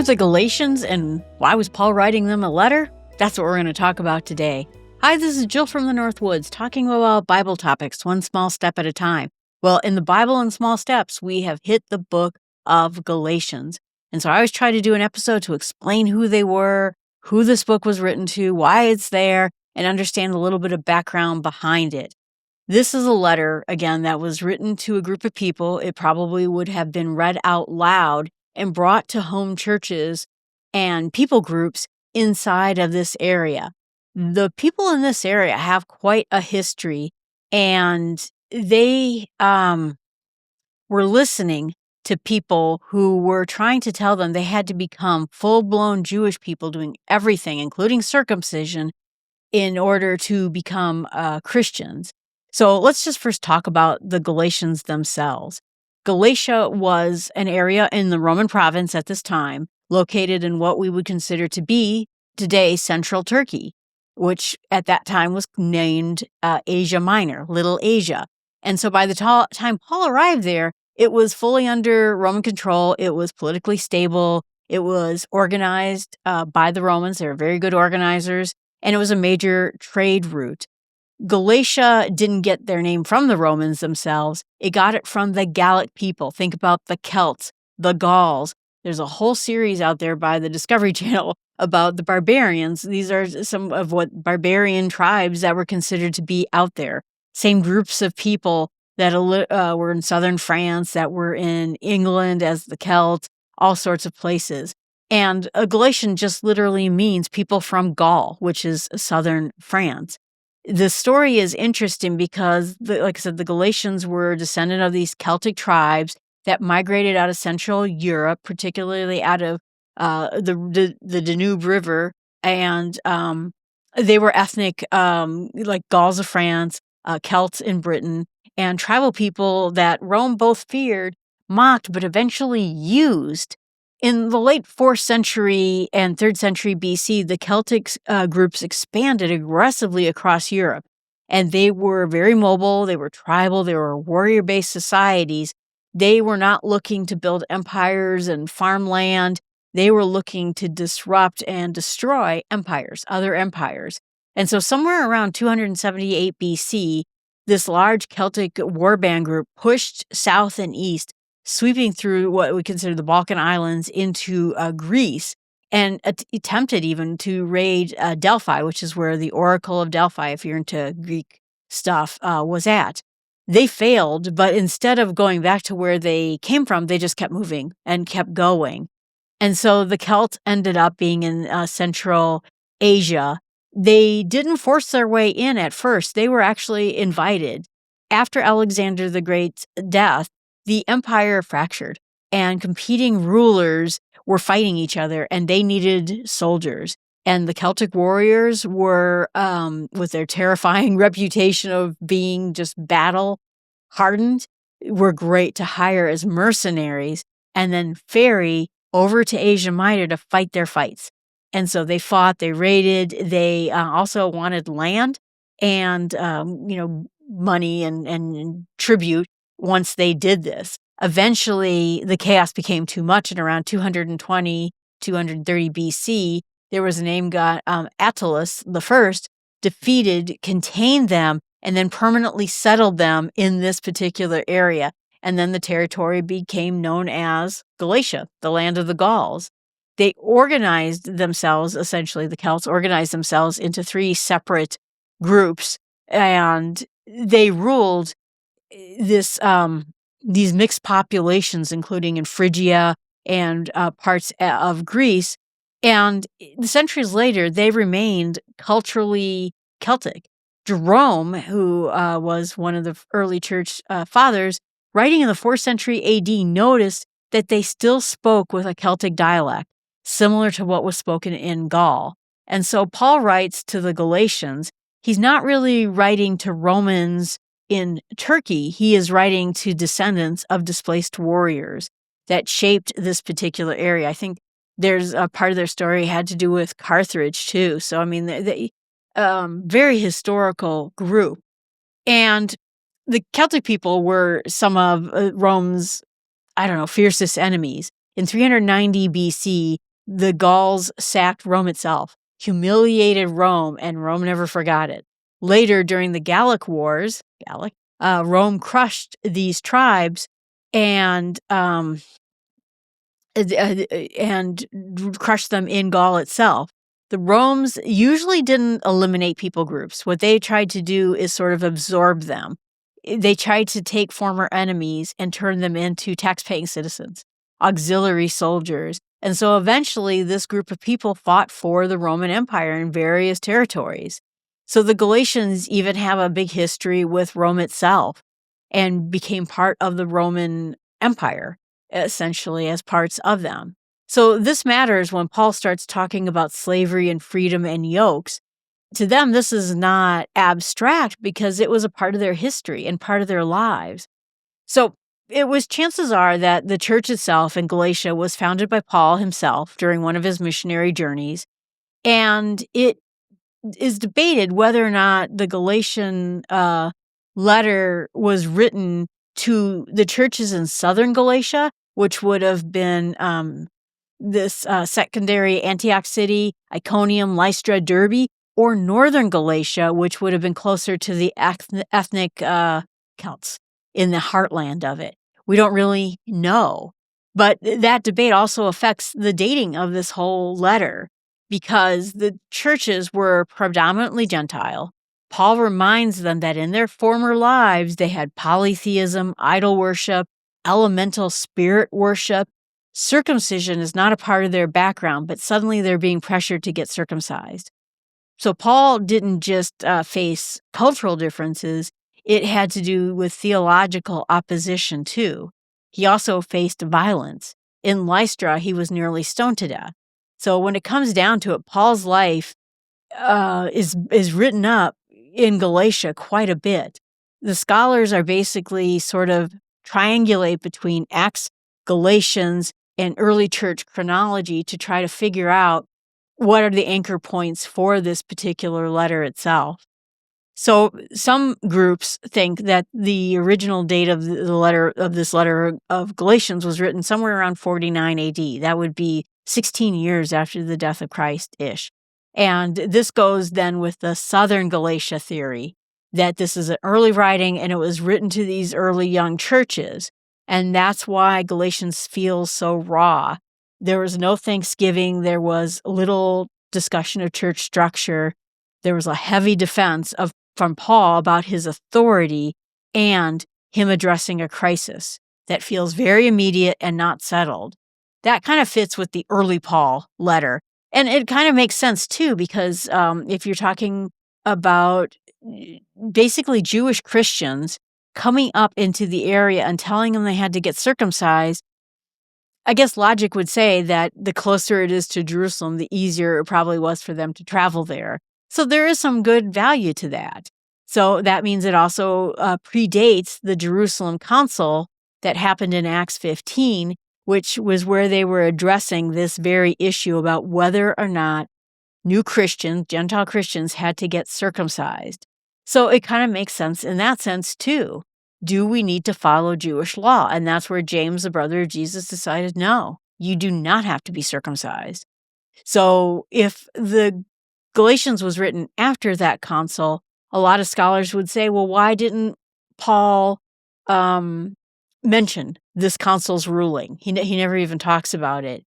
the Galatians, and why was Paul writing them a letter? That's what we're going to talk about today. Hi, this is Jill from the Northwoods, talking about Bible topics, one small step at a time. Well, in the Bible in small steps, we have hit the book of Galatians. And so I always try to do an episode to explain who they were, who this book was written to, why it's there, and understand a little bit of background behind it. This is a letter, again, that was written to a group of people. It probably would have been read out loud and brought to home churches and people groups inside of this area. The people in this area have quite a history, and they were listening to people who were trying to tell them they had to become full-blown Jewish people, doing everything, including circumcision, in order to become Christians. So let's just first talk about the Galatians themselves. Galatia was an area in the Roman province at this time, located in what we would consider to be today central Turkey, which at that time was named Asia Minor, Little Asia. And so by the time Paul arrived there, it was fully under Roman control. It was politically stable. It was organized by the Romans. They were very good organizers, and it was a major trade route. Galatia didn't get their name from the Romans themselves. It got it from the Gallic people. Think about the Celts, the Gauls. There's a whole series out there by the Discovery Channel about the barbarians. These are some of what barbarian tribes that were considered to be out there. Same groups of people that were in southern France, that were in England as the Celts, all sorts of places. And a Galatian just literally means people from Gaul, which is southern France. The story is interesting because, like I said, the Galatians were a descendant of these Celtic tribes that migrated out of Central Europe, particularly out of the Danube River, and they were ethnic, like Gauls of France, Celts in Britain, and tribal people that Rome both feared, mocked, but eventually used. In the late 4th century and 3rd century BC, the Celtic groups expanded aggressively across Europe, and they were very mobile, they were tribal, they were warrior-based societies. They were not looking to build empires and farmland. They were looking to disrupt and destroy empires, other empires. And so somewhere around 278 BC, this large Celtic warband group pushed south and east, sweeping through what we consider the Balkan Islands into Greece, and attempted even to raid Delphi, which is where the Oracle of Delphi, if you're into Greek stuff, was at. They failed, but instead of going back to where they came from, they just kept moving and kept going. And so the Celts ended up being in Central Asia. They didn't force their way in at first. They were actually invited. After Alexander the Great's death, the empire fractured, and competing rulers were fighting each other, and they needed soldiers. And the Celtic warriors were, with their terrifying reputation of being just battle-hardened, were great to hire as mercenaries and then ferry over to Asia Minor to fight their fights. And so they fought, they raided, they also wanted land and, money and tribute. Once they did this, eventually the chaos became too much, and around 220, 230 BC, there was a name god, Attalus I, defeated, contained them, and then permanently settled them in this particular area. And then the territory became known as Galatia, the land of the Gauls. They organized themselves, essentially, the Celts organized themselves into 3 separate groups, and they ruled these mixed populations, including in Phrygia and parts of Greece. And centuries later, they remained culturally Celtic. Jerome, who was one of the early church fathers, writing in the 4th century AD, noticed that they still spoke with a Celtic dialect, similar to what was spoken in Gaul. And so Paul writes to the Galatians. He's not really writing to Romans in Turkey. He is writing to descendants of displaced warriors that shaped this particular area. I think there's a part of their story had to do with Carthage too. So, I mean, they very historical group. And the Celtic people were some of Rome's, fiercest enemies. In 390 BC, the Gauls sacked Rome itself, humiliated Rome, and Rome never forgot it. Later, during the Gallic Wars, Rome crushed these tribes and crushed them in Gaul itself. The Romans usually didn't eliminate people groups. What they tried to do is sort of absorb them. They tried to take former enemies and turn them into tax-paying citizens, auxiliary soldiers. And so eventually this group of people fought for the Roman Empire in various territories. So the Galatians even have a big history with Rome itself and became part of the Roman Empire, essentially as parts of them. So this matters when Paul starts talking about slavery and freedom and yokes. To them, this is not abstract because it was a part of their history and part of their lives. So chances are that the church itself in Galatia was founded by Paul himself during one of his missionary journeys. And it is debated whether or not the Galatian letter was written to the churches in southern Galatia, which would have been this secondary Antioch city, Iconium, Lystra, Derbe, or northern Galatia, which would have been closer to the ethnic Celts in the heartland of it. We don't really know. But that debate also affects the dating of this whole letter because the churches were predominantly Gentile. Paul reminds them that in their former lives, they had polytheism, idol worship, elemental spirit worship. Circumcision is not a part of their background, but suddenly they're being pressured to get circumcised. So Paul didn't just face cultural differences. It had to do with theological opposition, too. He also faced violence. In Lystra, he was nearly stoned to death. So when it comes down to it, Paul's life is written up in Galatia quite a bit. The scholars are basically sort of triangulate between Acts, Galatians, and early church chronology to try to figure out what are the anchor points for this particular letter itself. So some groups think that the original date of this letter of Galatians was written somewhere around 49 AD. That would be 16 years after the death of Christ-ish. And this goes then with the Southern Galatia theory, that this is an early writing and it was written to these early young churches. And that's why Galatians feels so raw. There was no thanksgiving. There was little discussion of church structure. There was a heavy defense from Paul about his authority and him addressing a crisis that feels very immediate and not settled. That kind of fits with the early Paul letter. And it kind of makes sense, too, because if you're talking about basically Jewish Christians coming up into the area and telling them they had to get circumcised, I guess logic would say that the closer it is to Jerusalem, the easier it probably was for them to travel there. So there is some good value to that. So that means it also predates the Jerusalem Council that happened in Acts 15, which was where they were addressing this very issue about whether or not new Christians, Gentile Christians, had to get circumcised. So it kind of makes sense in that sense, too. Do we need to follow Jewish law? And that's where James, the brother of Jesus, decided, no, you do not have to be circumcised. So if the Galatians was written after that council, a lot of scholars would say, well, why didn't Paul mention this council's ruling? He never even talks about it.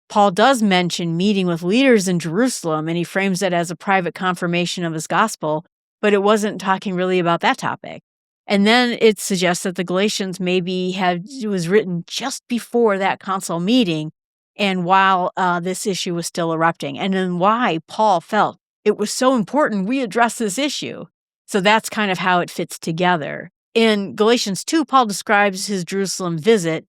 Paul does mention meeting with leaders in Jerusalem, and he frames it as a private confirmation of his gospel, but it wasn't talking really about that topic. And then it suggests that the Galatians it was written just before that council meeting and while this issue was still erupting, and then why Paul felt it was so important we address this issue. So that's kind of how it fits together. In Galatians 2, Paul describes his Jerusalem visit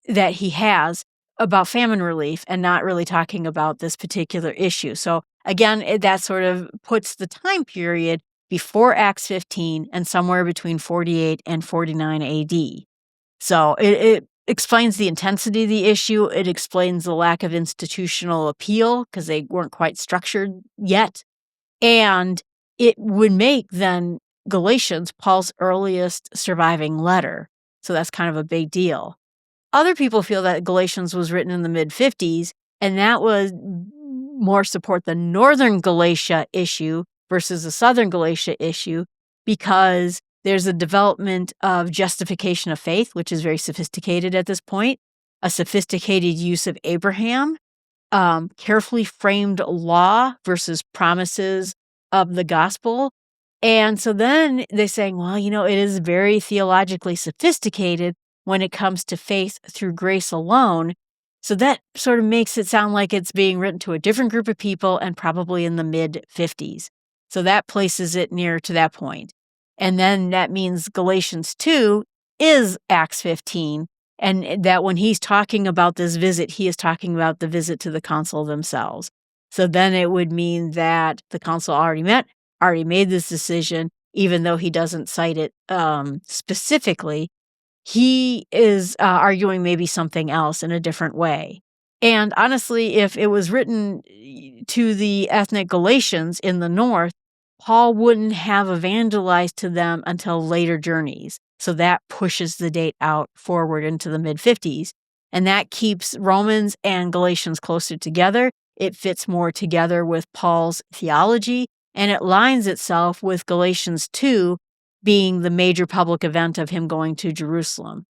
that he has about famine relief and not really talking about this particular issue. So again, that sort of puts the time period before Acts 15 and somewhere between 48 and 49 AD. So it explains the intensity of the issue. It explains the lack of institutional appeal because they weren't quite structured yet. And it would make then Galatians Paul's earliest surviving letter. So that's kind of a big deal. Other people feel that Galatians was written in the mid-50s, And that was more support the Northern Galatia issue versus the Southern Galatia issue, because there's a development of justification of faith, which is very sophisticated at this point, a sophisticated use of Abraham, carefully framed law versus promises of the gospel. And so then they're saying, well, it is very theologically sophisticated when it comes to faith through grace alone. So that sort of makes it sound like it's being written to a different group of people and probably in the mid-50s. So that places it near to that point. And then that means Galatians 2 is Acts 15. And that when he's talking about this visit, he is talking about the visit to the council themselves. So then it would mean that the council already made this decision, even though he doesn't cite it specifically. He is arguing maybe something else in a different way. And honestly, if it was written to the ethnic Galatians in the north, Paul wouldn't have evangelized to them until later journeys. So that pushes the date out forward into the mid-50s. And that keeps Romans and Galatians closer together. It fits more together with Paul's theology, and it lines itself with Galatians 2 being the major public event of him going to Jerusalem.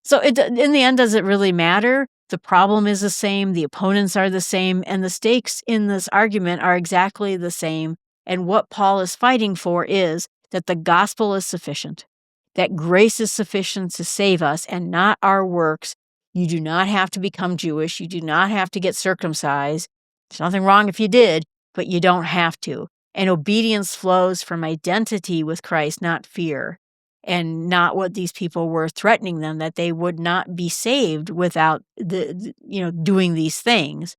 So in the end, does it really matter? The problem is the same, the opponents are the same, and the stakes in this argument are exactly the same. And what Paul is fighting for is that the gospel is sufficient, that grace is sufficient to save us and not our works. You do not have to become Jewish. You do not have to get circumcised. There's nothing wrong if you did, but you don't have to. And obedience flows from identity with Christ, not fear, and not what these people were threatening them, that they would not be saved without doing these things.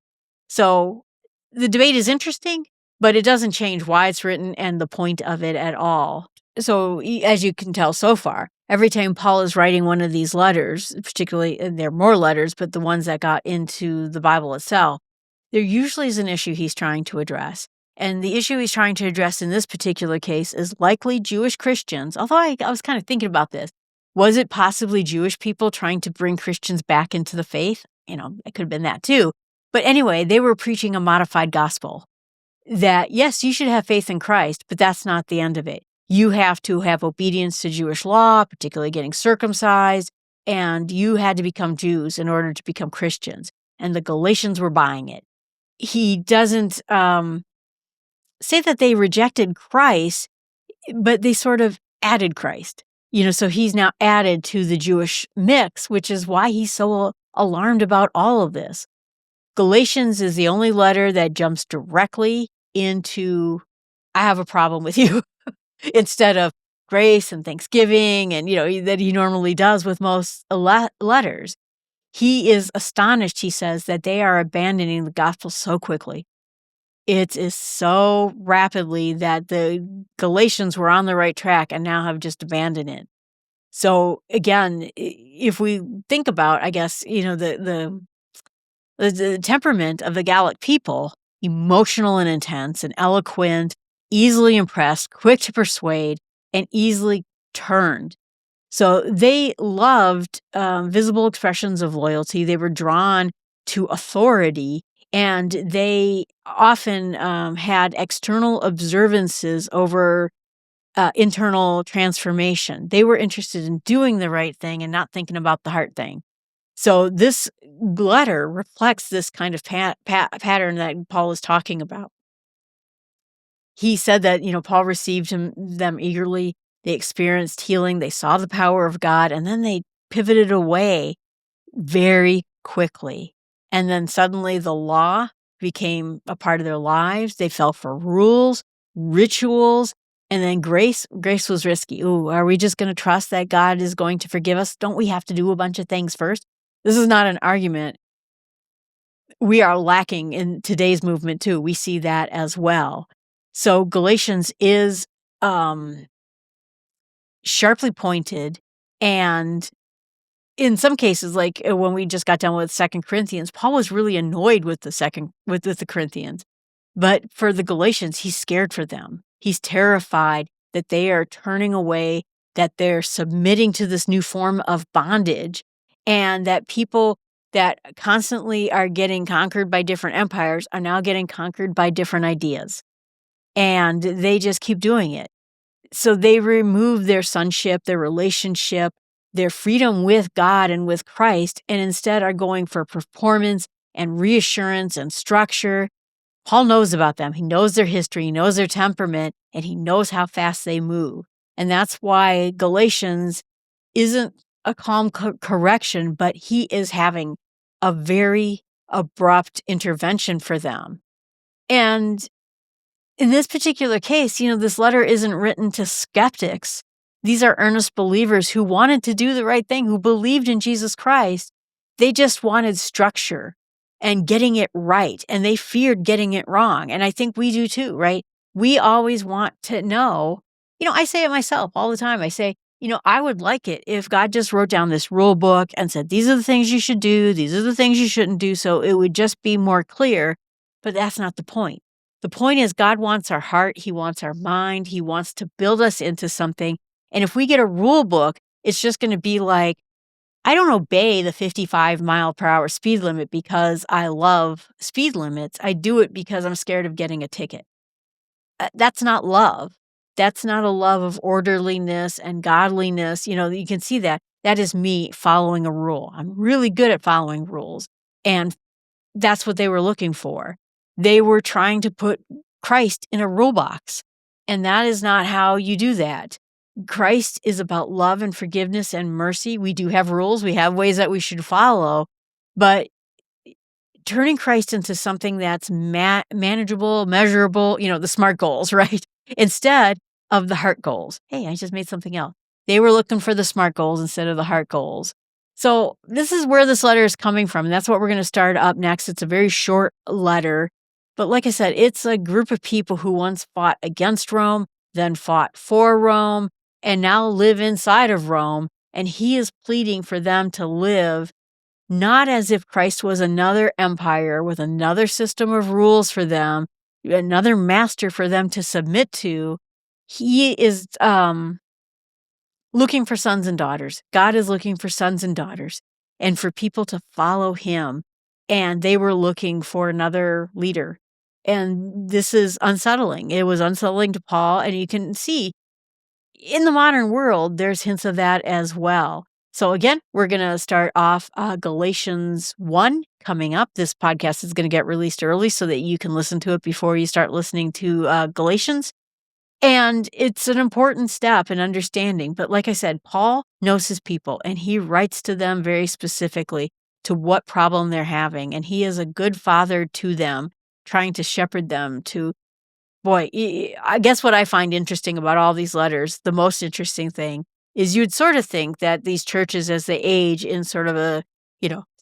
So the debate is interesting, but it doesn't change why it's written and the point of it at all. So as you can tell so far, every time Paul is writing one of these letters, particularly, and there are more letters, but the ones that got into the Bible itself, there usually is an issue he's trying to address. And the issue he's trying to address in this particular case is likely Jewish Christians, although I was kind of thinking about this. Was it possibly Jewish people trying to bring Christians back into the faith? It could have been that too. But anyway, they were preaching a modified gospel that, yes, you should have faith in Christ, but that's not the end of it. You have to have obedience to Jewish law, particularly getting circumcised, and you had to become Jews in order to become Christians. And the Galatians were buying it. He doesn't say that they rejected Christ, but they sort of added Christ. So he's now added to the Jewish mix, which is why he's so alarmed about all of this. Galatians is the only letter that jumps directly into, I have a problem with you, instead of grace and thanksgiving and, that he normally does with most letters. He is astonished, he says, that they are abandoning the gospel so quickly. It is so rapidly that the Galatians were on the right track and now have just abandoned it. So again, if we think about, I guess, the temperament of the Gallic people, emotional and intense and eloquent, easily impressed, quick to persuade, and easily turned. So they loved visible expressions of loyalty. They were drawn to authority, and they often had external observances over internal transformation. They were interested in doing the right thing and not thinking about the heart thing. So this letter reflects this kind of pattern that Paul is talking about. He said that, Paul received them eagerly. They experienced healing. They saw the power of God, and then they pivoted away very quickly. And then suddenly the law became a part of their lives. They fell for rules, rituals, and then grace. Grace was risky. Ooh, are we just going to trust that God is going to forgive us? Don't we have to do a bunch of things first? This is not an argument. We are lacking in today's movement too. We see that as well. So Galatians is sharply pointed, and in some cases, like when we just got done with 2 Corinthians, Paul was really annoyed with the Corinthians. But for the Galatians, he's scared for them. He's terrified that they are turning away, that they're submitting to this new form of bondage, and that that constantly are getting conquered by different empires are now getting conquered by different ideas. And they just keep doing it. So they remove their sonship, their relationship, their freedom with God and with Christ, and instead are going for performance and reassurance and structure. Paul knows about them. He knows their history, he knows their temperament, and he knows how fast they move. And that's why Galatians isn't a calm correction, but he is having a very abrupt intervention for them. And in this particular case, this letter isn't written to skeptics. These are earnest believers who wanted to do the right thing, who believed in Jesus Christ. They just wanted structure and getting it right, and they feared getting it wrong. And I think we do too, right? We always want to know. I say it myself all the time. I say, I would like it if God just wrote down this rule book and said, these are the things you should do, these are the things you shouldn't do, so it would just be more clear. But that's not the point. The point is God wants our heart, he wants our mind, he wants to build us into something. And if we get a rule book, it's just going to be like, I don't obey the 55 mile per hour speed limit because I love speed limits. I do it because I'm scared of getting a ticket. That's not love. That's not a love of orderliness and godliness. You can see that. That is me following a rule. I'm really good at following rules. And that's what they were looking for. They were trying to put Christ in a rule box. And that is not how you do that. Christ is about love and forgiveness and mercy. We do have rules. We have ways that we should follow. But turning Christ into something that's manageable, measurable, the SMART goals, right? Instead of the heart goals. Hey, I just made something else. They were looking for the SMART goals instead of the heart goals. So this is where this letter is coming from. And that's what we're going to start up next. It's a very short letter. But like I said, it's a group of people who once fought against Rome, then fought for Rome, and now live inside of Rome. And he is pleading for them to live not as if Christ was another empire with another system of rules for them, another master for them to submit to. He is looking for sons and daughters. God is looking for sons and daughters and for people to follow him. And they were looking for another leader. And this is unsettling. It was unsettling to Paul. And you can see in the modern world, there's hints of that as well. So again, we're going to start off Galatians 1 coming up. This podcast is going to get released early so that you can listen to it before you start listening to Galatians. And it's an important step in understanding. But like I said, Paul knows his people and he writes to them very specifically to what problem they're having. And he is a good father to them, trying to shepherd them to, boy, I guess what I find interesting about all these letters, the most interesting thing is you'd sort of think that these churches, as they age in sort of a,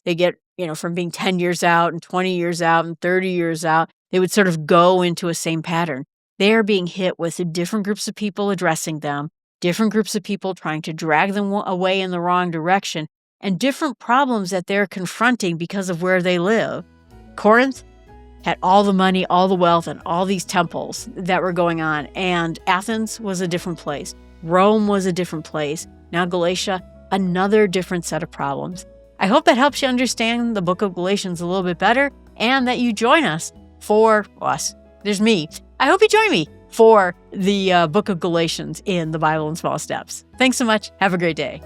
they get, from being 10 years out and 20 years out and 30 years out, they would sort of go into a same pattern. They are being hit with different groups of people addressing them, different groups of people trying to drag them away in the wrong direction, and different problems that they're confronting because of where they live. Corinth had all the money, all the wealth, and all these temples that were going on. And Athens was a different place. Rome was a different place. Now Galatia, another different set of problems. I hope that helps you understand the book of Galatians a little bit better and that you join us for us. There's me. I hope you join me for the book of Galatians in the Bible in Small Steps. Thanks so much. Have a great day.